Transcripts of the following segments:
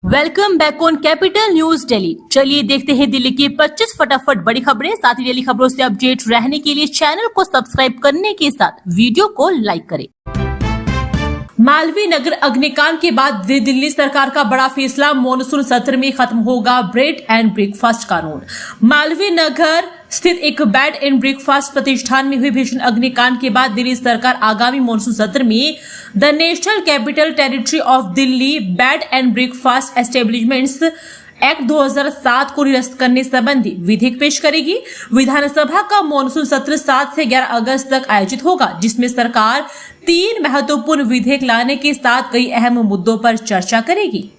Welcome back on capital news Delhi. चलिए देखते हैं दिल्ली की 25 फटाफट बड़ी खबरें। साथ ही डेली खबरों से अपडेट रहने के लिए चैनल को सब्सक्राइब करने के साथ वीडियो को लाइक करें। मालवीय नगर अग्निकांड के बाद दिल्ली सरकार का बड़ा फैसला, मॉनसून सत्र में खत्म होगा ब्रेड एंड ब्रेकफास्ट कानून। मालवीय नगर स्थित एक बेड एंड ब्रेकफास्ट प्रतिष्ठान में हुई भीषण अग्निकांड के बाद दिल्ली सरकार आगामी मॉनसून सत्र में the national capital territory of Delhi bed and breakfast establishments act 2007 को निरस्त करने संबंधी विधेयक पेश करेगी। विधानसभा का मॉनसून सत्र 7 से 11 अगस्त तक आयोजित होगा, जिसमें सरकार 3 महत्वपूर्ण विधेयक लाने के साथ कई अहम मुद्दों पर चर्चा करेगी।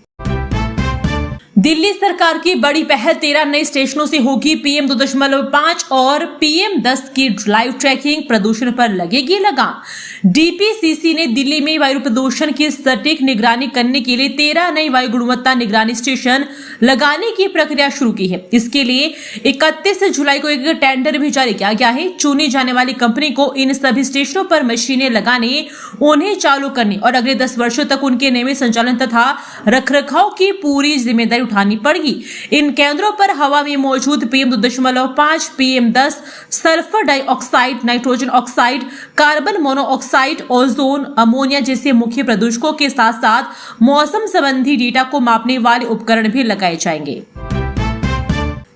दिल्ली सरकार की बड़ी पहल, 13 नए स्टेशनों से होगी PM 2.5 और PM 10 की लाइव ट्रैकिंग, प्रदूषण पर लगेगी लगाम। DPCC ने दिल्ली में वायु प्रदूषण की सटीक निगरानी करने के लिए 13 नई वायु गुणवत्ता निगरानी स्टेशन लगाने की प्रक्रिया शुरू की है। इसके लिए 31 जुलाई को एक टेंडर भी जारी किया गया है। चुनी जाने वाली कंपनी को इन सभी स्टेशनों पर मशीनें लगाने, उन्हें चालू करने और अगले 10 वर्षों तक उनके नियमित संचालन तथा रखरखाव की पूरी जिम्मेदारी उठानी पड़ेगी। इन केंद्रों पर हवा में मौजूद PM 2.5, PM 10, sulphur dioxide, nitrogen oxide, carbon monoxide, ozone, ammonia जैसे मुख्य प्रदूषकों के साथ साथ मौसम संबंधी डेटा को मापने वाले उपकरण भी लगाए जाएंगे।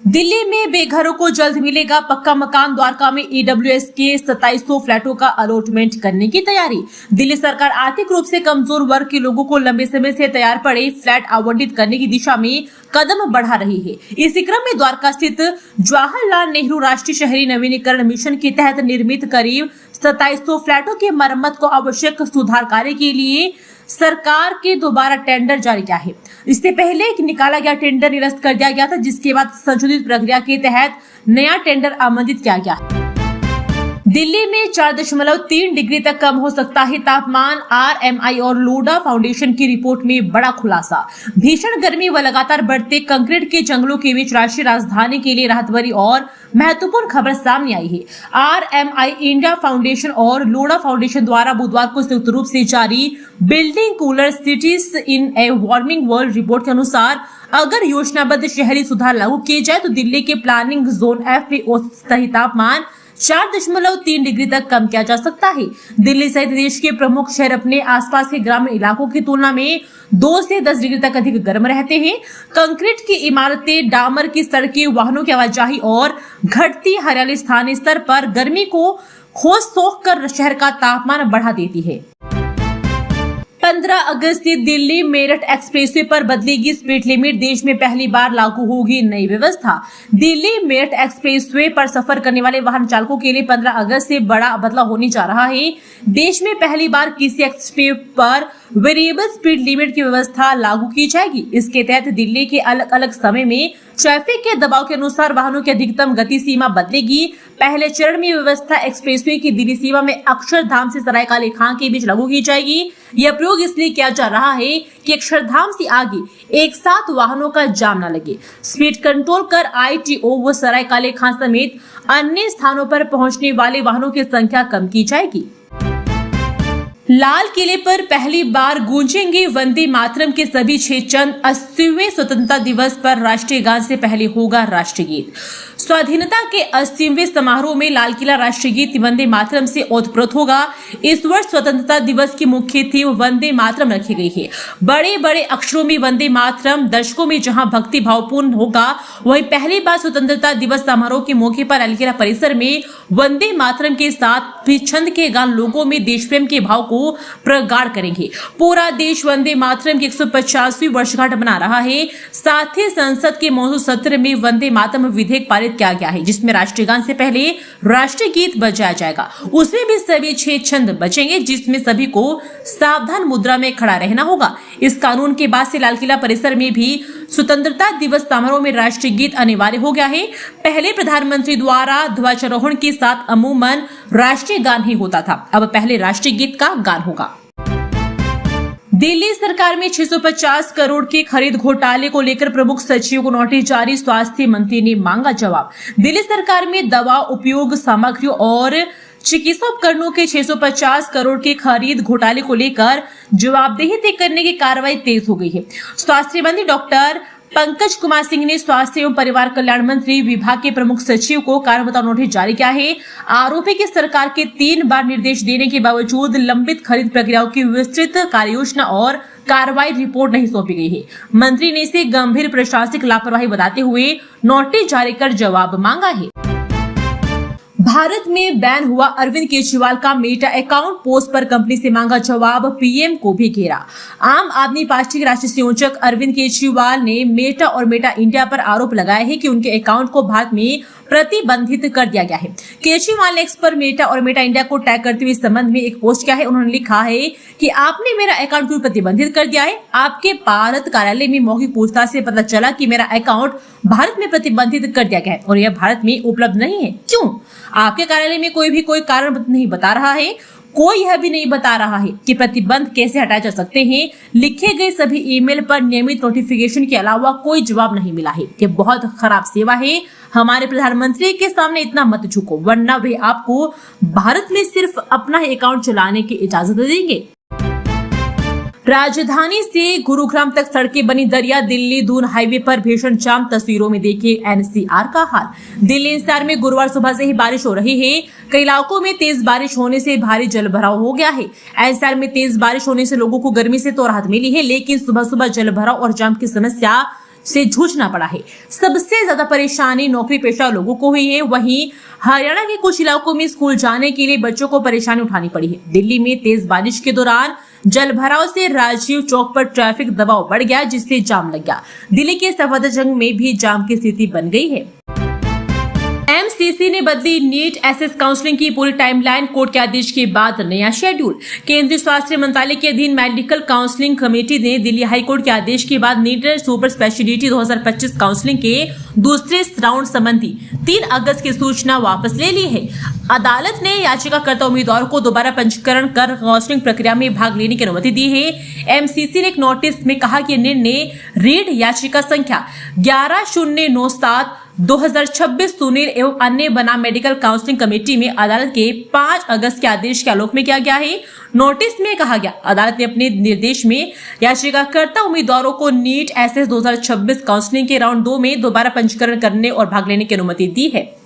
दिल्ली में बेघरों को जल्द मिलेगा पक्का मकान। द्वारका में EWS के 2700 फ्लैटों का अलॉटमेंट करने की तैयारी। दिल्ली सरकार आर्थिक रूप से कमजोर वर्ग के लोगों को लंबे समय से तैयार पड़े फ्लैट आवंटित करने की दिशा में कदम बढ़ा रही है। इसी क्रम में द्वारका स्थित जवाहरलाल नेहरू राष्ट्रीय शहरी नवीनीकरण मिशन के तहत निर्मित करीब 2700 फ्लैटों की मरम्मत को आवश्यक सुधार कार्य के लिए सरकार के दोबारा टेंडर जारी किया है। इससे पहले निकाला गया टेंडर निरस्त कर दिया गया था, जिसके बाद संशोधित प्रक्रिया के तहत नया टेंडर आमंत्रित किया गया। दिल्ली में 4.3 डिग्री तक कम हो सकता है तापमान। RMI और लोडा फाउंडेशन की रिपोर्ट में बड़ा खुलासा। भीषण गर्मी व लगातार बढ़ते कंक्रीट के जंगलों के बीच राष्ट्रीय राजधानी के लिए राहत भरी और महत्वपूर्ण खबर सामने आई है। RMI इंडिया फाउंडेशन और लोडा फाउंडेशन द्वारा बुधवार को संयुक्त रूप से जारी building cooler cities in A warming world report के अनुसार अगर योजनाबद्ध शहरी सुधार लागू किए जाए तो दिल्ली के प्लानिंग जोन F में औसत तापमान 4.3 डिग्री तक कम किया जा सकता है। दिल्ली सहित देश के प्रमुख शहर अपने आसपास के ग्रामीण इलाकों की तुलना में 2 से 10 डिग्री तक अधिक गर्म रहते हैं। कंक्रीट की इमारतें, डामर की सड़कें, वाहनों की आवाजाही और घटती हरियाली स्थानीय स्तर पर गर्मी को खोज सोख कर शहर का तापमान बढ़ा देती है। 15 अगस्त से दिल्ली मेरठ एक्सप्रेसवे पर बदलेगी स्पीड लिमिट। देश में पहली बार लागू होगी नई व्यवस्था। दिल्ली मेरठ एक्सप्रेसवे पर सफर करने वाले वाहन चालकों के लिए 15 अगस्त से बड़ा बदलाव होने जा रहा है। देश में पहली बार किसी एक्सप्रेसवे पर वेरिएबल स्पीड लिमिट की व्यवस्था लागू की जाएगी। इसके तहत दिल्ली के अलग अलग समय में ट्रैफिक के दबाव के अनुसार वाहनों की अधिकतम गति सीमा बदलेगी। पहले चरण में व्यवस्था एक्सप्रेसवे की दिल्ली सीमा में अक्षरधाम से सरायकाले खां के बीच लागू की जाएगी। यह प्रयोग इसलिए किया जा रहा है कि अक्षरधाम से आगे एक साथ वाहनों का जाम न लगे। स्पीड कंट्रोल कर ITO व सरायकाले खां समेत अन्य स्थानों पर पहुंचने वाले वाहनों की संख्या कम की जाएगी। लाल किले पर पहली बार गूंजेंगे वंदे मातरम के सभी 6 चंद। 80वें स्वतंत्रता दिवस पर राष्ट्रीय गान से पहले होगा राष्ट्रीय गीत। स्वाधीनता के 80वें समारोह में लाल किला राष्ट्रीय गीत वंदे मातरम से ओतप्रोत होगा। इस वर्ष स्वतंत्रता दिवस की मुख्य थीम वंदे मातरम रखी गई है। बड़े बड़े अक्षरों में वंदे मातरम, दर्शकों में जहां भक्ति भावपूर्ण होगा, वहीं पहली बार स्वतंत्रता दिवस समारोह के मौके पर लाल किला परिसर में वंदे मातरम के साथ भी छंद के गान लोगों में देश प्रेम के भाव को प्रगाढ़ करेंगे। पूरा देश वंदे मातरम की 150वीं वर्षगांठ मना रहा है। साथ ही संसद के मॉनसून सत्र में वंदे मातरम विधेयक पारित किया गया है, जिसमें राष्ट्रीय गान से पहले राष्ट्रीय गीत बजाया जाएगा। उसमें भी सभी 6 छंद बचेंगे, जिसमें सभी को सावधान मुद्रा में खड़ा रहना होगा। इस कानून के बाद से लाल किला परिसर में भी स्वतंत्रता दिवस समारोह में राष्ट्रीय गीत अनिवार्य हो गया है। पहले प्रधानमंत्री द्वारा ध्वजारोहण के साथ अमूमन राष्ट्रीय गान ही होता था, अब पहले राष्ट्रीय गीत का गान होगा। दिल्ली सरकार में 650 करोड़ के खरीद घोटाले को लेकर प्रमुख सचिव को नोटिस जारी। स्वास्थ्य मंत्री ने मांगा जवाब। दिल्ली सरकार में दवा उपयोग सामग्रियों और चिकित्सा उपकरणों के 650 करोड़ के खरीद घोटाले को लेकर जवाबदेही तय करने की कार्रवाई तेज हो गई है। स्वास्थ्य मंत्री डॉक्टर पंकज कुमार सिंह ने स्वास्थ्य एवं परिवार कल्याण मंत्री विभाग के प्रमुख सचिव को कारण बताओ नोटिस जारी किया है। आरोपी की सरकार के 3 बार निर्देश देने के बावजूद लंबित खरीद प्रक्रियाओं की विस्तृत कार्ययोजना और कार्रवाई रिपोर्ट नहीं सौंपी गई है। मंत्री ने इसे गंभीर प्रशासनिक लापरवाही बताते हुए नोटिस जारी कर जवाब मांगा है। भारत में बैन हुआ अरविंद केजरीवाल का मेटा अकाउंट, पोस्ट पर कंपनी से मांगा जवाब, पीएम को भी घेरा। आम आदमी पार्टी के राष्ट्रीय संयोजक अरविंद केजरीवाल ने मेटा और मेटा इंडिया पर आरोप लगाया है कि उनके अकाउंट को भारत में प्रतिबंधित कर दिया गया है। केजरीवाल ने एक्स पर मेटा और मेटा इंडिया को टैग करते हुए इस संबंध में एक पोस्ट किया है। उन्होंने लिखा है कि आपने मेरा अकाउंट क्यों प्रतिबंधित कर दिया है? आपके भारत कार्यालय में मौखिक पूछताछ से पता चला कि मेरा अकाउंट भारत में प्रतिबंधित कर दिया गया है और यह भारत में उपलब्ध नहीं है। क्यों? आपके कार्यालय में कोई कारण नहीं बता रहा है, कोई यह भी नहीं बता रहा है कि प्रतिबंध कैसे हटाए जा सकते हैं। लिखे गए सभी ईमेल पर नियमित नोटिफिकेशन के अलावा कोई जवाब नहीं मिला है। ये बहुत खराब सेवा है। हमारे प्रधानमंत्री के सामने इतना मत झुको, वरना वे आपको भारत में सिर्फ अपना ही अकाउंट चलाने की इजाजत देंगे। राजधानी से गुरुग्राम तक सड़कें बनी दरिया, दिल्ली दून हाईवे पर भीषण जाम, तस्वीरों में देखिए एनसीआर का हाल। दिल्ली एनसीआर में गुरुवार सुबह से ही बारिश हो रही है। कई इलाकों में तेज बारिश होने से भारी जलभराव हो गया है। एनसीआर में तेज बारिश होने से लोगों को गर्मी से तो राहत मिली है, लेकिन सुबह सुबह जलभराव और जाम की समस्या से जूझना पड़ा है। सबसे ज्यादा परेशानी नौकरी पेशा लोगों को हुई है। वहीं हरियाणा के कुछ इलाकों में स्कूल जाने के लिए बच्चों को परेशानी उठानी पड़ी है। दिल्ली में तेज बारिश के दौरान जलभराव से राजीव चौक पर ट्रैफिक दबाव बढ़ गया, जिससे जाम लग गया। दिल्ली के सफदरजंग में भी जाम की स्थिति बन गई है। एमसीसी ने बदली नीट एसएस काउंसलिंग की पूरी टाइमलाइन, कोर्ट के आदेश के बाद नया शेड्यूल। केंद्रीय स्वास्थ्य मंत्रालय के अधीन मेडिकल काउंसलिंग कमेटी ने दिल्ली हाईकोर्ट के आदेश के बाद नीट सुपर स्पेशलिटी 2025 काउंसलिंग के दूसरे राउंड संबंधी 3 अगस्त की सूचना वापस ले ली है। अदालत ने याचिकाकर्ता उम्मीदवारों को दोबारा पंजीकरण कर काउंसलिंग प्रक्रिया में भाग लेने की अनुमति दी है। एमसीसी ने एक नोटिस में कहा कि निर्णय रीड याचिका संख्या 11097/2026 सुनील एवं अन्य बनाम मेडिकल काउंसलिंग कमेटी में अदालत के 5 अगस्त के आदेश के आलोक में किया गया है। नोटिस में कहा गया, अदालत ने अपने निर्देश में याचिकाकर्ता उम्मीदवारों को नीट एसएस 2026 काउंसलिंग के राउंड 2 में दोबारा पंजीकरण करने और भाग लेने की अनुमति दी है।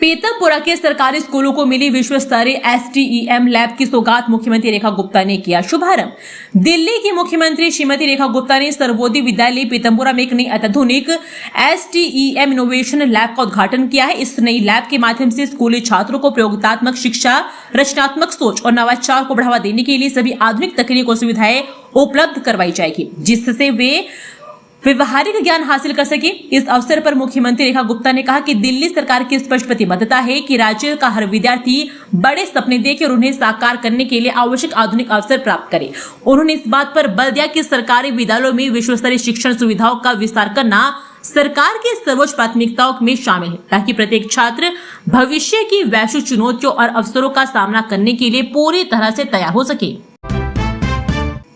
पीतमपुरा के सरकारी स्कूलों को मिली विश्व स्तरीय STEM लैब की सौगात, मुख्यमंत्री रेखा गुप्ता ने किया शुभारंभ। दिल्ली की मुख्यमंत्री श्रीमती रेखा गुप्ता ने सर्वोदय विद्यालय पीतमपुरा में एक नई अत्याधुनिक STEM इनोवेशन लैब का उद्घाटन किया है। इस नई लैब के माध्यम से स्कूली छात्रों को प्रयोगात्मक शिक्षा, रचनात्मक सोच और नवाचार को बढ़ावा देने के लिए सभी आधुनिक तकनीक और सुविधाएं उपलब्ध करवाई जाएगी, जिससे वे व्यवहारिक ज्ञान हासिल कर सके। इस अवसर पर मुख्यमंत्री रेखा गुप्ता ने कहा कि दिल्ली सरकार की स्पष्ट प्रतिबद्धता है कि राज्य का हर विद्यार्थी बड़े सपने देखे और उन्हें साकार करने के लिए आवश्यक आधुनिक अवसर प्राप्त करे। उन्होंने इस बात पर बल दिया कि सरकारी विद्यालयों में विश्व स्तरीय शिक्षण सुविधाओं का विस्तार करना सरकार की सर्वोच्च प्राथमिकताओं में शामिल है, ताकि प्रत्येक छात्र भविष्य की वैश्विक चुनौतियों और अवसरों का सामना करने के लिए पूरी तरह से तैयार हो सके।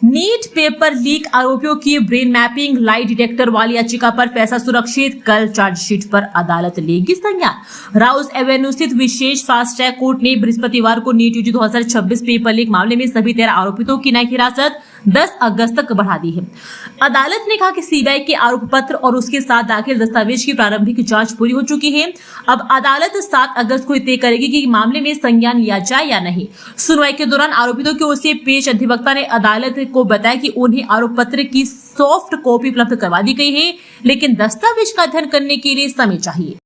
नीट पेपर लीक आरोपियों की ब्रेन मैपिंग, लाई डिटेक्टर वाली याचिका पर फैसला सुरक्षित, कल चार्जशीट पर अदालत लेगी संज्ञान। राउस एवेन्यू स्थित विशेष फास्ट ट्रैक कोर्ट ने बृहस्पतिवार को नीट यूजी 2026 पेपर लीक मामले में सभी 13 आरोपितों की न्यायिक हिरासत 10 अगस्त तक बढ़ा दी है। अदालत ने कहा कि सीबीआई के आरोप पत्र और उसके साथ दाखिल दस्तावेज की प्रारंभिक जांच पूरी हो चुकी है। अब अदालत 7 अगस्त को तय करेगी कि मामले में संज्ञान लिया जाए या नहीं। सुनवाई के दौरान आरोपितों की ओर से पेश अधिवक्ता ने अदालत को बताया कि उन्हें आरोप पत्र की सॉफ्ट कॉपी उपलब्ध करवा दी गई है, लेकिन दस्तावेज का अध्ययन करने के लिए समय चाहिए।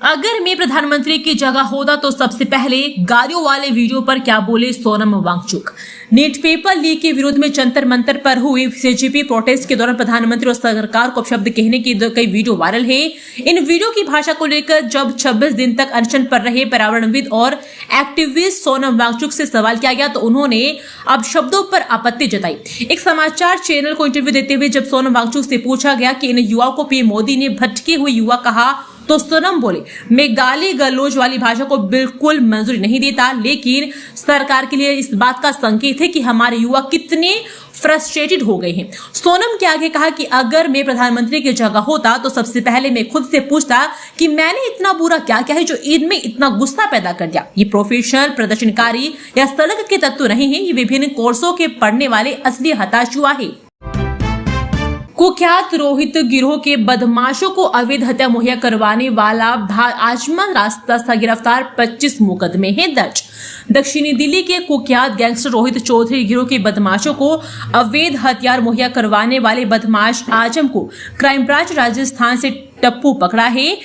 अगर मैं प्रधानमंत्री की जगह होता तो सबसे पहले गाड़ियों वाले वीडियो पर क्या बोले Sonam Wangchuk. NEET paper leak के विरोध में जंतर मंतर पर हुई सीजेपी प्रोटेस्ट के दौरान प्रधानमंत्री और सरकार को अपशब्द कहने की कई वीडियो वायरल है। इन वीडियो की भाषा को लेकर जब 26 दिन तक अनशन पर रहे पर्यावरणविद और एक्टिविस्ट सोनम वांगचुक से सवाल किया गया तो उन्होंने अपशब्दों पर आपत्ति जताई। एक समाचार चैनल को इंटरव्यू देते हुए जब सोनम वांगचुक से पूछा गया कि इन युवाओं को पीएम मोदी ने भटके हुए युवा कहा तो सोनम बोले, मैं गाली गलौज वाली भाषा को बिल्कुल मंजूरी नहीं देता, लेकिन सरकार के लिए इस बात का संकेत है कि हमारे युवा कितने फ्रस्ट्रेटेड हो गए हैं। सोनम के आगे कहा कि अगर मैं प्रधानमंत्री की जगह होता तो सबसे पहले मैं खुद से पूछता कि मैंने इतना बुरा क्या किया है जो ईद में इतना गुस्सा पैदा कर दिया। ये प्रोफेशनल प्रदर्शनकारी या सड़क के तत्व नहीं है, ये विभिन्न कोर्सों के पढ़ने वाले असली हताश युवा है। कुख्यात रोहित गिरोह के बदमाशों को अवैध हत्या मुहैया करवाने वाला आजमन रास्ता से गिरफ्तार, 25 मुकदमे हैं दर्ज। दक्षिणी दिल्ली के कुख्यात गैंगस्टर रोहित चौधरी गिरोह के बदमाशों को अवैध हथियार मुहैया करवाने वाले बदमाश आजम को क्राइम ब्रांच राजस्थान से टप्पू पकड़ा है।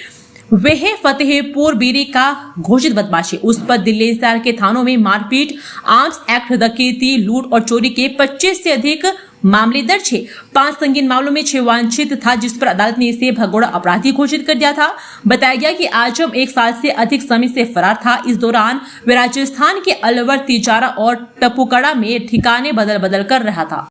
वह फतेहपुर बीरी का घोषित बदमाश है। उस पर दिल्ली शहर के थानों में मारपीट, आर्म्स एक्ट, डकैती, लूट और चोरी के 25 से अधिक मामले दर्ज है। 5 संगीन मामलों में 6 वांछित था, जिस पर अदालत ने इसे भगोड़ा अपराधी घोषित कर दिया था। बताया गया कि आजम 1 साल से अधिक समय से फरार था। इस दौरान वे राजस्थान के अलवर, तिजारा और टपुकड़ा में ठिकाने बदल बदल कर रहा था।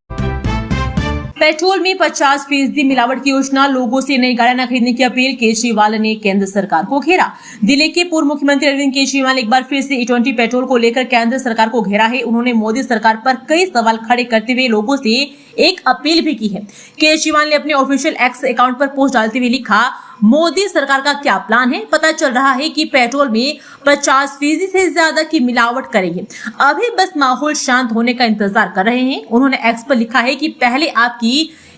पेट्रोल में 50% मिलावट की योजना, लोगों से नई गाड़ियां न खरीदने की अपील, केजरीवाल ने केंद्र सरकार को घेरा। दिल्ली के पूर्व मुख्यमंत्री अरविंद केजरीवाल एक बार फिर से E20 पेट्रोल को लेकर केंद्र सरकार को घेरा है। उन्होंने मोदी सरकार पर कई सवाल खड़े करते हुए लोगों से एक अपील भी की है। केजरीवाल ने अपने ऑफिशियल एक्स अकाउंट पर पोस्ट डालते हुए लिखा, मोदी सरकार का क्या प्लान है? पता चल रहा है कि पेट्रोल में 50% से ज्यादा की मिलावट करेंगे। अभी बस माहौल शांत होने का इंतजार कर रहे हैं। उन्होंने एक्स पर लिखा है कि पहले आपकी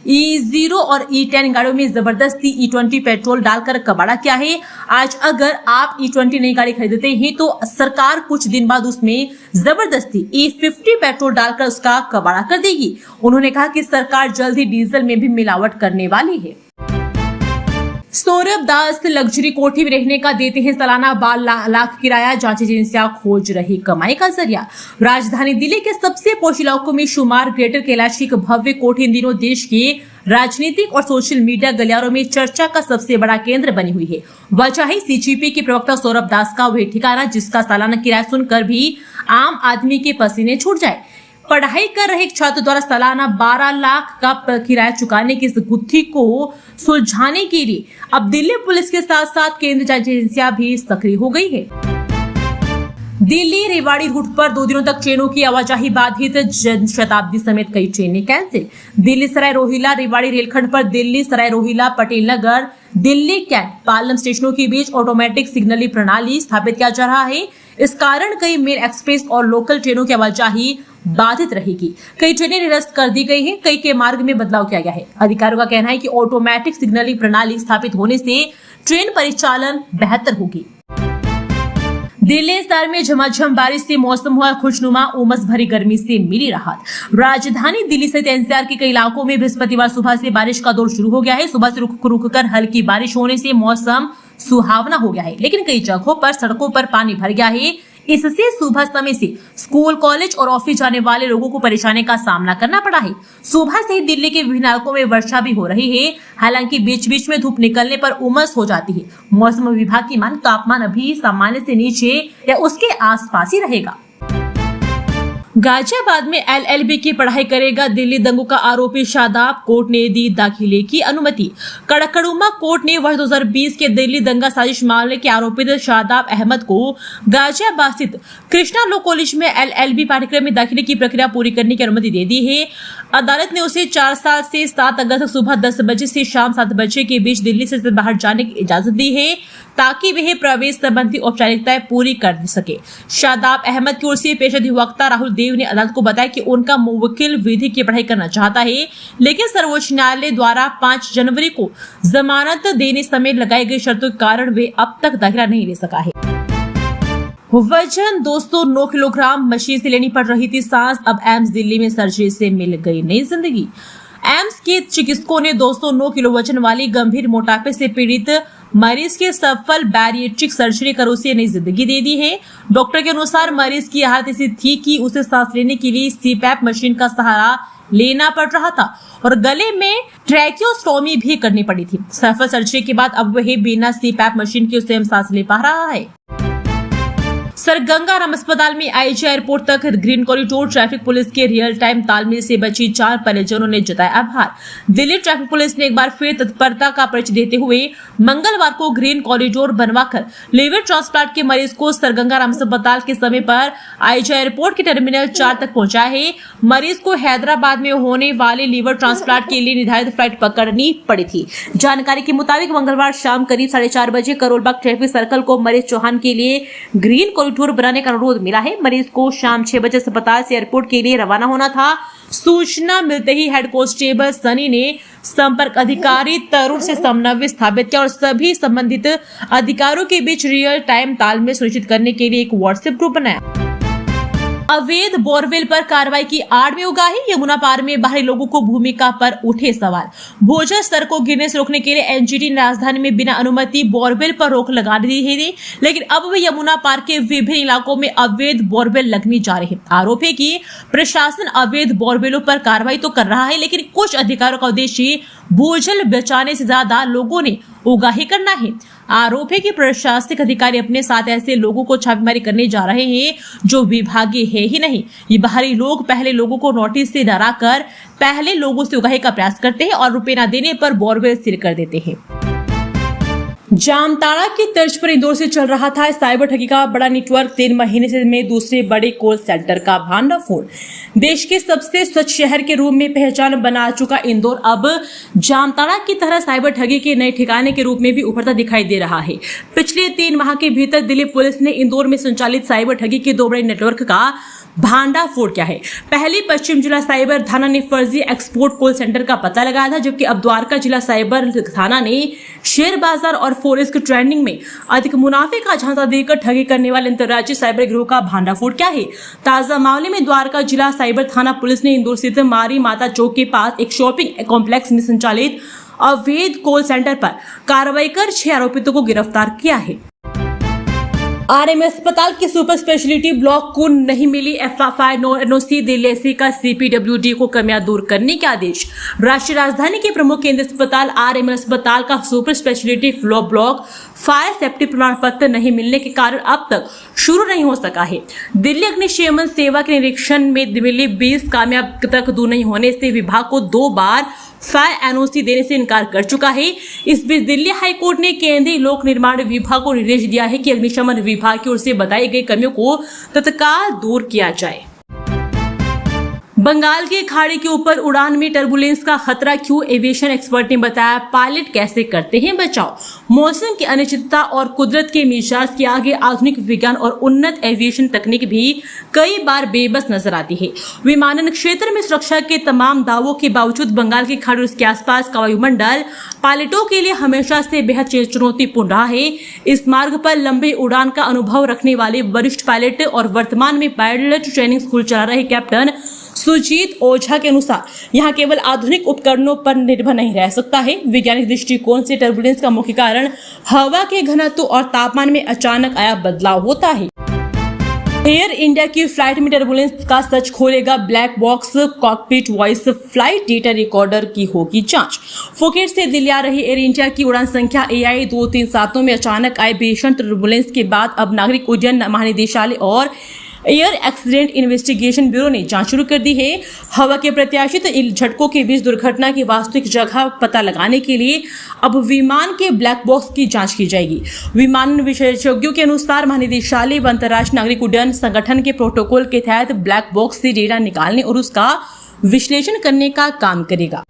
E0 और E10 गाड़ियों में जबरदस्ती E20 पेट्रोल डालकर कबाड़ा किया है। आज अगर आप E20 नई गाड़ी खरीदते हैं तो सरकार कुछ दिन बाद उसमें जबरदस्ती E50 पेट्रोल डालकर उसका कबाड़ा कर देगी। उन्होंने कहा कि सरकार जल्द ही डीजल में भी मिलावट करने वाली है। सौरभ दास लग्जरी कोठी में रहने का देते हैं सालाना 12 लाख किराया, जांच एजेंसियां खोज रही कमाई का जरिया। राजधानी दिल्ली के सबसे पोश इलाकों में शुमार ग्रेटर कैलाश की भव्य कोठी इन दिनों देश के राजनीतिक और सोशल मीडिया गलियारों में चर्चा का सबसे बड़ा केंद्र बनी हुई है। वजह है CGP के प्रवक्ता सौरभ दास का वह ठिकाना जिसका सालाना किराया सुनकर भी आम आदमी के पसीने छूट जाए। पढ़ाई कर रहे एक छात्र द्वारा सालाना 12 लाख का किराया चुकाने की इस गुत्थी को सुलझाने के लिए अब दिल्ली पुलिस के साथ साथ केंद्रीय जांच एजेंसियां भी सक्रिय हो गई है। दिल्ली रेवाड़ी रूट पर 2 दिनों तक ट्रेनों की आवाजाही बाधित, जनशताब्दी समेत कई ट्रेनें कैंसिल। दिल्ली सराय रोहिला रेवाड़ी रेलखंड पर दिल्ली सराय रोहिला, पटेल नगर, दिल्ली कैंट, पालम स्टेशनों के बीच ऑटोमेटिक सिग्नलिंग प्रणाली स्थापित किया जा रहा है। इस कारण कई मेल एक्सप्रेस और लोकल ट्रेनों की आवाजाही बाधित रहेगी। कई ट्रेनें निरस्त कर दी गई हैं, कई के मार्ग में बदलाव किया गया है। अधिकारियों का कहना है कि ऑटोमेटिक सिग्नलिंग प्रणाली स्थापित होने से ट्रेन परिचालन बेहतर होगी। दिल्ली शहर में झमाझम बारिश से मौसम हुआ खुशनुमा, उमस भरी गर्मी से मिली राहत। राजधानी दिल्ली सहित NCR के कई इलाकों में बृहस्पतिवार सुबह से बारिश का दौर शुरू हो गया है। सुबह से रुक रुक कर हल्की बारिश होने से मौसम सुहावना हो गया है, लेकिन कई जगहों पर सड़कों पर पानी भर गया है। इससे सुबह समय से स्कूल, कॉलेज और ऑफिस जाने वाले लोगों को परेशानी का सामना करना पड़ा है। सुबह से ही दिल्ली के विभिन्न इलाकों में वर्षा भी हो रही है। हालांकि बीच बीच में धूप निकलने पर उमस हो जाती है। मौसम विभाग की माने तापमान अभी सामान्य से नीचे या उसके आसपास ही रहेगा। गाजियाबाद में LLB की पढ़ाई करेगा दिल्ली दंगों का आरोपी शादाब, कोर्ट ने दी दाखिले की अनुमति। कड़कड़ुमा कोर्ट ने वर्ष 2020 के दिल्ली दंगा साजिश मामले के आरोपित शादाब अहमद को गाजियाबाद स्थित कृष्णा लॉ कॉलेज में LLB पाठ्यक्रम में दाखिले की प्रक्रिया पूरी करने की अनुमति दे दी है। अदालत ने उसे 4 साल से 7 अगस्त तक सुबह 10 बजे से शाम 7 बजे के बीच दिल्ली से बाहर जाने की इजाजत दी है ताकि वह प्रवेश संबंधी औपचारिकताएं पूरी कर सके। शादाब अहमद की ओर से पेश अधिवक्ता राहुल देव ने अदालत को बताया कि उनका मुवक्किल विधि की पढ़ाई करना चाहता है, लेकिन सर्वोच्च न्यायालय द्वारा 5 जनवरी को जमानत देने समय लगाई गई शर्तों के कारण वे अब तक दाखिला नहीं ले सका है। वजन 209 किलोग्राम मशीन से लेनी पड़ रही थी सांस, अब एम्स दिल्ली में सर्जरी से मिल गई नई जिंदगी। एम्स के चिकित्सकों ने 209 किलो वजन वाली गंभीर मोटापे से पीड़ित मरीज के सफल बैरिएट्रिक सर्जरी कर उसे नई जिंदगी दे दी है। डॉक्टर के अनुसार मरीज की हालत ऐसी थी कि उसे सांस लेने के लिए CPAP मशीन का सहारा लेना पड़ रहा था और गले में ट्रैकियोस्टोमी भी करनी पड़ी थी। सफल सर्जरी के बाद अब वह बिना CPAP मशीन के स्वयं सांस ले पा रहा है। सर गंगाराम अस्पताल में आईजी एयरपोर्ट तक ग्रीन कॉरिडोर। ट्रैफिक पुलिस के रियल टाइम तालमेल से बची 4 परिजनों ने जताया आभार। दिल्ली ट्रैफिक पुलिस ने एक बार फिर तत्परता का परिचय देते हुए मंगलवार को ग्रीन कॉरिडोर बनवाकर लीवर ट्रांसप्लांट के मरीज को सर गंगाराम अस्पताल के समय पर आईजी एयरपोर्ट के टर्मिनल 4 तक पहुंचाया है। मरीज को हैदराबाद में होने वाले लीवर ट्रांसप्लांट के लिए निर्धारित फ्लाइट पकड़नी पड़ी थी। जानकारी के मुताबिक मंगलवार शाम करीब 4:30 बजे करोलबाग ट्रैफिक सर्कल को मरीज चौहान के लिए ग्रीन कॉरिडोर बनाने का अनुरोध मिला है। मरीज को शाम 6 बजे अस्पताल से एयरपोर्ट के लिए रवाना होना था। सूचना मिलते ही हेड कांस्टेबल सनी ने संपर्क अधिकारी तरुण से समन्वय स्थापित किया और सभी संबंधित अधिकारियों के बीच रियल टाइम तालमेल सुनिश्चित करने के लिए एक व्हाट्सएप ग्रुप बनाया। अवैध बोरवेल पर कार्रवाई की आड़ में उगाही। यमुना पार में बाहरी लोगों को भूमिका पर उठे सवाल। भूजल स्तर को गिरने से रोकने के लिए एनजीटी ने राजधानी में बिना अनुमति बोरवेल पर रोक लगा दी है, लेकिन अब भी यमुना पार के विभिन्न इलाकों में अवैध बोरवेल लगने जा रहे हैं। आरोप है कि प्रशासन अवैध बोरवेलों पर कार्रवाई तो कर रहा है, लेकिन कुछ अधिकारियों का उद्देश्य भूजल बचाने से ज्यादा लोगों ने उगाही करना है। आरोप है कि प्रशासनिक अधिकारी अपने साथ ऐसे लोगों को छापेमारी करने जा रहे हैं जो विभागीय है ही नहीं। ये बाहरी लोग पहले लोगों को नोटिस से डराकर पहले लोगों से उगाही का प्रयास करते हैं और रुपए न देने पर बोरवेल सील कर देते हैं। जामताड़ा की तर्ज पर इंदौर से चल रहा था साइबर ठगी का बड़ा नेटवर्क। 3 महीने से में दूसरे बड़े कॉल सेंटर का भांडाफोड़। देश के सबसे स्वच्छ शहर के रूप में पहचान बना चुका इंदौर अब जामताड़ा की तरह साइबर ठगी के नए ठिकाने के रूप में भी उभरता दिखाई दे रहा है। पिछले 3 माह के भीतर दिल्ली पुलिस ने इंदौर में संचालित साइबर ठगी के 2 बड़े नेटवर्क का भांडाफोड़ किया है। पहले पश्चिम जिला साइबर थाना ने फर्जी एक्सपोर्ट कॉल सेंटर का पता लगाया था, जबकि अब द्वारका जिला साइबर थाना ने शेयर बाजार और फॉरेक्स ट्रेडिंग में अधिक मुनाफे का झांसा देकर ठगी करने वाले अंतर्राज्यीय साइबर गिरोह का भांडाफोड़ किया है। ताजा मामले में द्वारका जिला साइबर थाना पुलिस ने इंदौर स्थित मारी माता चौक के पास एक शॉपिंग कॉम्प्लेक्स में संचालित अवैध कॉल सेंटर पर कार्रवाई कर 6 आरोपितों को गिरफ्तार किया है। आरएम अस्पताल के सुपर स्पेशलिटी ब्लॉक को नहीं मिली एफएफआई एनओसी। दिल्ली का सीपीडब्ल्यूडी को कमियां दूर करने के आदेश। राष्ट्रीय राजधानी के प्रमुख केंद्रीय अस्पताल आरएम अस्पताल का super speciality block fire safety प्रमाण पत्र नहीं मिलने के कारण अब तक शुरू नहीं हो सका है। दिल्ली अग्निशमन सेवा के निरीक्षण में मिली 20 कामयाब तक दूर नहीं होने से विभाग को 2 बार फायर एनओसी देने से इनकार कर चुका है। इस बीच दिल्ली हाईकोर्ट ने केंद्रीय लोक निर्माण विभाग को निर्देश दिया है कि अग्निशमन विभाग की ओर से बताई गई कमियों को तत्काल दूर किया जाए। बंगाल की खाड़ी के ऊपर उड़ान में टर्बुलेंस का खतरा क्यों? एविएशन एक्सपर्ट ने बताया पायलट कैसे करते हैं बचाव। मौसम की अनिश्चितता और कुदरत के मिजाज के आगे आधुनिक विज्ञान और उन्नत एविएशन तकनीक भी कई बार बेबस नजर आती है। विमानन क्षेत्र में सुरक्षा के तमाम दावों के बावजूद बंगाल की खाड़ी और उसके आसपास का वायुमंडल पायलटों के लिए हमेशा से बेहद चुनौतीपूर्ण रहा है। इस मार्ग पर लंबी उड़ान का अनुभव रखने वाले वरिष्ठ पायलट और वर्तमान में पायलट ट्रेनिंग स्कूल चला रहे कैप्टन सुजीत ओझा के अनुसार यहाँ केवल आधुनिक उपकरणों पर निर्भर नहीं रह सकता है। वैज्ञानिक दृष्टिकोण से टर्बुलेंस का मुख्य कारण हवा के घनत्व और तापमान में अचानक आया बदलाव होता है। एयर इंडिया की फ्लाइट में टर्बुलेंस का सच खोलेगा black box cockpit voice flight data recorder की होगी जांच। फुकेट से दिल्ली आ रही एयर इंडिया की उड़ान संख्या AI 237 में अचानक आए भीषण टर्बुलेंस के बाद अब नागरिक उड्डयन महानिदेशालय और एयर एक्सीडेंट इन्वेस्टिगेशन ब्यूरो ने जांच शुरू कर दी है। हवा के प्रत्याशित झटकों के बीच दुर्घटना की वास्तविक जगह पता लगाने के लिए अब विमान के ब्लैक बॉक्स की जांच की जाएगी। विमान विशेषज्ञों के अनुसार महानिदेशालय व अंतर्राष्ट्रीय नागरिक उड्डयन संगठन के प्रोटोकॉल के तहत ब्लैक बॉक्स से डेटा निकालने और उसका विश्लेषण करने का काम करेगा।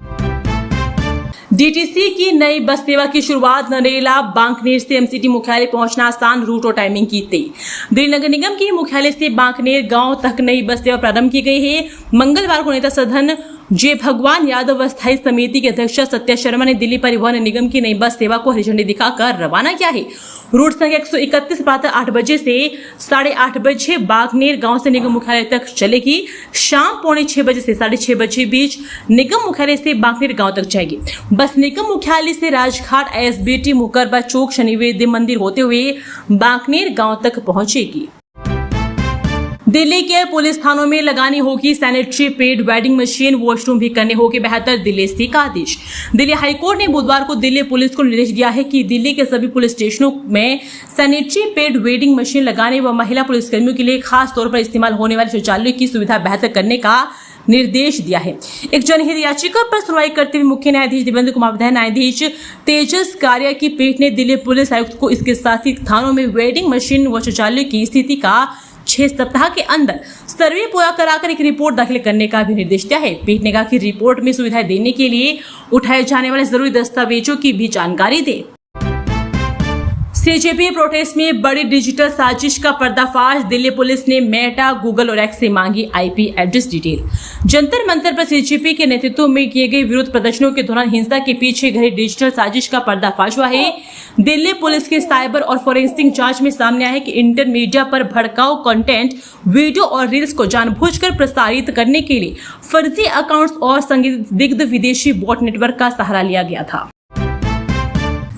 डीटीसी की नई बस सेवा की शुरुआत। नरेला बांकनेर से एमसीटी मुख्यालय पहुंचना आसान, रूट और टाइमिंग की तय। दिल्ली नगर निगम के मुख्यालय से बांकनेर गांव तक नई बस सेवा प्रारंभ की गई है। मंगलवार को नेता सदन जय भगवान यादव अस्थायी समिति के अध्यक्ष सत्या शर्मा ने दिल्ली परिवहन निगम की नई बस सेवा को हरी झंडी दिखाकर रवाना किया है। रूट संख्या 131 प्रातः 8 बजे से 8:30 बजे बागनेर गांव से निगम मुख्यालय तक चलेगी। शाम 5:45 बजे से 6:30 बजे बीच निगम मुख्यालय से बागनेर गांव तक जाएगी। बस निगम मुख्यालय से राजघाट, ISBT, मुकरबा चौक, शनिवेद मंदिर होते हुए बागनेर गांव तक पहुंचेगी। दिल्ली के पुलिस थानों में लगानी होगी sanitary pad, vending machine, washroom भी करने होगी बेहतर, दिल्ली एसपी का आदेश। दिल्ली हाईकोर्ट ने बुधवार को दिल्ली पुलिस को निर्देश दिया है कि दिल्ली के सभी पुलिस स्टेशनों में सैनिटरी पैड, वेंडिंग मशीन लगाने व महिला पुलिसकर्मियों के लिए खास तौर पर इस्तेमाल होने वाले शौचालय की सुविधा बेहतर करने का निर्देश दिया है। एक जनहित याचिका पर सुनवाई करते हुए मुख्य न्यायाधीश दिव्येंद्र कुमार, विधायक न्यायाधीश तेजस कारिया की पीठ ने दिल्ली पुलिस आयुक्त को इसके साथ ही थानों में वेंडिंग मशीन व शौचालय की स्थिति का 6 सप्ताह के अंदर सर्वे पूरा कराकर एक रिपोर्ट दाखिल करने का भी निर्देश दिया है। पीठ ने कहा कि रिपोर्ट में सुविधाएं देने के लिए उठाए जाने वाले जरूरी दस्तावेजों की भी जानकारी दे। सीजेपी प्रोटेस्ट में बड़ी डिजिटल साजिश का पर्दाफाश, दिल्ली पुलिस ने मेटा, गूगल और एक्स से मांगी IP address detail. Jantar Mantar पर सीजेपी के नेतृत्व में किए गए विरोध प्रदर्शनों के दौरान हिंसा के पीछे घड़ी डिजिटल साजिश का पर्दाफाश हुआ है। दिल्ली पुलिस के साइबर और फोरेंसिक जांच में सामने आया है कि इंटरनेट मीडिया पर भड़काऊ कंटेंट, वीडियो और रील्स को जानबूझकर प्रसारित करने के लिए फर्जी अकाउंट्स और संदिग्ध विदेशी बॉट नेटवर्क का सहारा लिया गया था।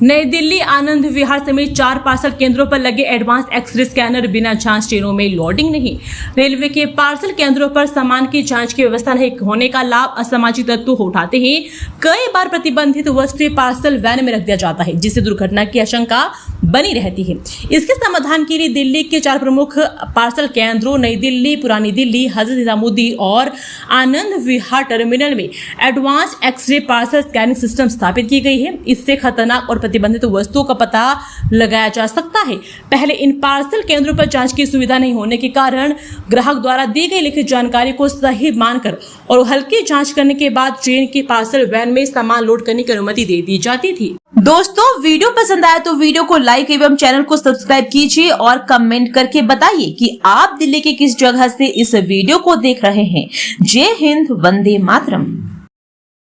नई दिल्ली आनंद विहार समेत 4 पार्सल केंद्रों पर लगे एडवांस एक्सरे स्कैनर, बिना जांच ट्रेनों में लोडिंग नहीं। रेलवे के पार्सल केंद्रों पर सामान की जांच की व्यवस्था नहीं होने का लाभ असामाजिक तत्व उठाते हैं। कई बार प्रतिबंधित वस्तुएं पार्सल वैन में रख दिया जाता है, जिससे दुर्घटना की आशंका बनी रहती है। इसके समाधान के लिए दिल्ली के 4 प्रमुख पार्सल केंद्रों नई दिल्ली, पुरानी दिल्ली, हजरत निजामुद्दीन और आनंद विहार टर्मिनल में advance x ray parcel scanning system स्थापित की गई है। इससे खतरनाक और प्रतिबंधित वस्तुओं का पता लगाया जा सकता है। पहले इन पार्सल केंद्रों पर जांच की सुविधा नहीं होने के कारण ग्राहक द्वारा दी गई लिखित जानकारी को सही मानकर और हल्की जांच करने के बाद ट्रेन की पार्सल वैन में सामान लोड करने की अनुमति दे दी जाती थी। दोस्तों, वीडियो पसंद आया तो वीडियो को लाइक एवं चैनल को सब्सक्राइब कीजिए और कमेंट करके बताइए कि आप दिल्ली के किस जगह से इस वीडियो को देख रहे हैं। जय हिंद, वंदे मातरम।